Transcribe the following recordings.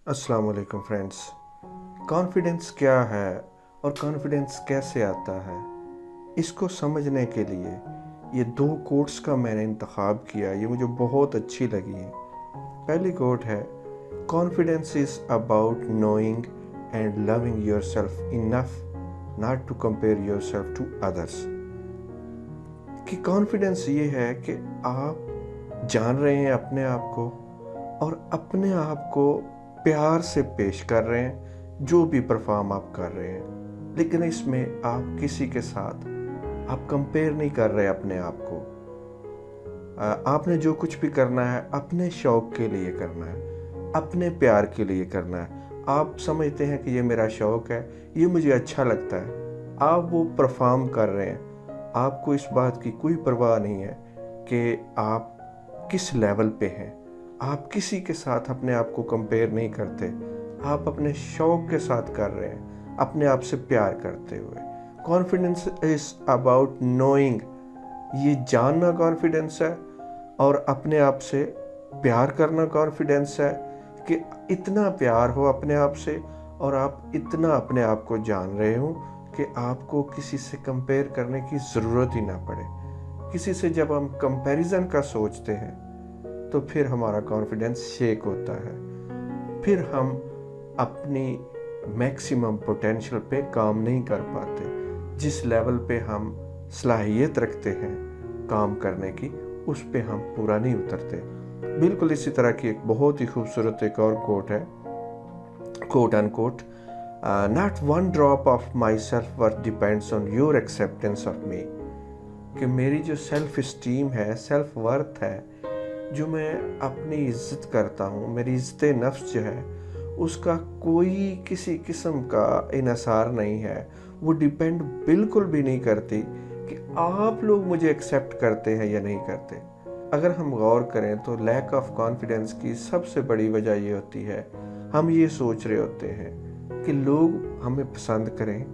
अस्सलाम वालेकुम friends. Confidence क्या है और कॉन्फिडेंस कैसे आता है, इसको समझने के लिए ये दो कोट्स का मैंने इंतखाब किया। ये मुझे बहुत अच्छी लगी है। पहली कोट है, confidence is about knowing and loving yourself enough not to compare yourself to others. कि कॉन्फिडेंस ये है कि आप जान रहे हैं अपने आप को और अपने आप को प्यार से पेश कर रहे हैं जो भी परफॉर्म आप कर रहे हैं, लेकिन इसमें आप किसी के साथ आप कंपेयर नहीं कर रहे अपने आप को। आपने जो कुछ भी करना है अपने शौक के लिए करना है, अपने प्यार के लिए करना है। आप समझते हैं कि ये मेरा शौक है, ये मुझे अच्छा लगता है, आप वो परफॉर्म कर रहे हैं। आपको इस बात की कोई परवाह नहीं है कि आप किस लेवल पे हैं। आप किसी के साथ अपने आप को कंपेयर नहीं करते, आप अपने शौक के साथ कर रहे हैं, अपने आप से प्यार करते हुए। कॉन्फिडेंस इज अबाउट नोइंग, ये जानना कॉन्फिडेंस है, और अपने आप से प्यार करना कॉन्फिडेंस है कि इतना प्यार हो अपने आप से और आप इतना अपने आप को जान रहे हो कि आपको किसी से कंपेयर करने की ज़रूरत ही ना पड़े। किसी से जब हम कंपैरिजन का सोचते हैं तो फिर हमारा कॉन्फिडेंस शेक होता है, फिर हम अपनी मैक्सिमम पोटेंशियल पे काम नहीं कर पाते। जिस लेवल पे हम सलाहियत रखते हैं काम करने की, उस पे हम पूरा नहीं उतरते। बिल्कुल इसी तरह की एक बहुत ही खूबसूरत एक और कोट है, quote unquote, not one drop of my self worth depends on your acceptance of me. कि मेरी जो सेल्फ इस्टीम है, सेल्फ वर्थ है, जो मैं अपनी इज़्ज़त करता हूँ, मेरी इज़्ज़त नफ्स जो है, उसका कोई किसी किस्म का इन्हिसार नहीं है। वो डिपेंड बिल्कुल भी नहीं करती कि आप लोग मुझे एक्सेप्ट करते हैं या नहीं करते। अगर हम गौर करें तो लैक ऑफ कॉन्फिडेंस की सबसे बड़ी वजह ये होती है, हम ये सोच रहे होते हैं कि लोग हमें पसंद करें,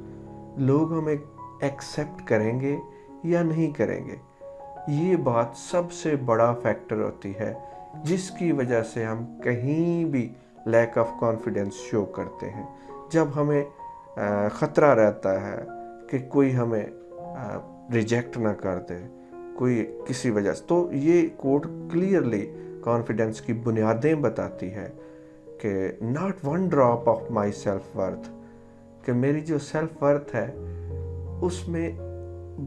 लोग हमें एक्सेप्ट करेंगे या नहीं करेंगे। ये बात सबसे बड़ा फैक्टर होती है जिसकी वजह से हम कहीं भी लैक ऑफ कॉन्फिडेंस शो करते हैं। जब हमें ख़तरा रहता है कि कोई हमें रिजेक्ट ना कर दे कोई किसी वजह से, तो ये कोट क्लियरली कॉन्फिडेंस की बुनियादें बताती है कि not one drop of my self worth, कि मेरी जो सेल्फ वर्थ है उसमें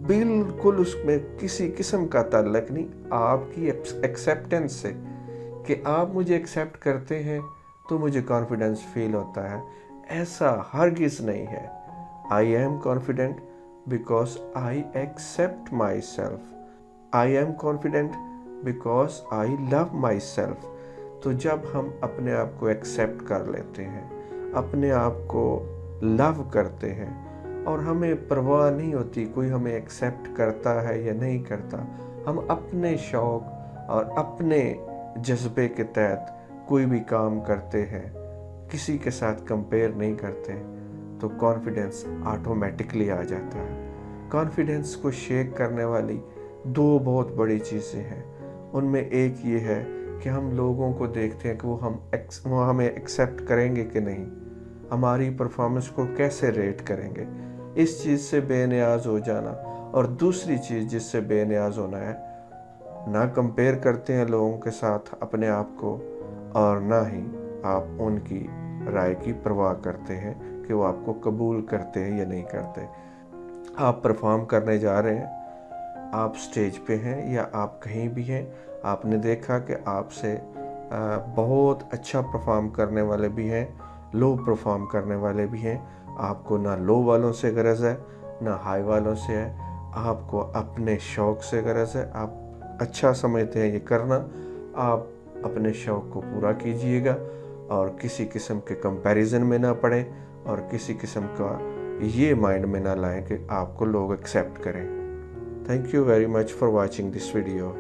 बिल्कुल उसमें किसी किस्म का ताल्लुक नहीं आपकी एक्सेप्टेंस से। कि आप मुझे एक्सेप्ट करते हैं तो मुझे कॉन्फिडेंस फील होता है, ऐसा हरगिज़ नहीं है। I am confident because I accept myself. I am confident because I love myself. तो जब हम अपने आप को एक्सेप्ट कर लेते हैं, अपने आप को लव करते हैं, और हमें परवाह नहीं होती कोई हमें एक्सेप्ट करता है या नहीं करता, हम अपने शौक़ और अपने जज्बे के तहत कोई भी काम करते हैं, किसी के साथ कंपेयर नहीं करते, तो कॉन्फिडेंस ऑटोमेटिकली आ जाता है। कॉन्फिडेंस को शेक करने वाली दो बहुत बड़ी चीज़ें हैं। उनमें एक ये है कि हम लोगों को देखते हैं कि वो हमें एक्सेप्ट करेंगे कि नहीं, हमारी परफॉर्मेंस को कैसे रेट करेंगे। इस चीज़ से बेनियाज हो जाना। और दूसरी चीज़ जिससे बेनियाज होना है, ना कंपेयर करते हैं लोगों के साथ अपने आप को, और ना ही आप उनकी राय की परवाह करते हैं कि वो आपको कबूल करते हैं या नहीं करते। आप परफॉर्म करने जा रहे हैं, आप स्टेज पे हैं या आप कहीं भी हैं, आपने देखा कि आपसे बहुत अच्छा परफॉर्म करने वाले भी हैं, लो परफॉर्म करने वाले भी हैं। आपको ना लो वालों से गरज है ना हाई वालों से है, आपको अपने शौक़ से गरज है। आप अच्छा समझते हैं ये करना, आप अपने शौक़ को पूरा कीजिएगा और किसी किस्म के कंपैरिजन में ना पड़े, और किसी किस्म का ये माइंड में ना लाएं कि आपको लोग एक्सेप्ट करें। Thank you very much for watching this video.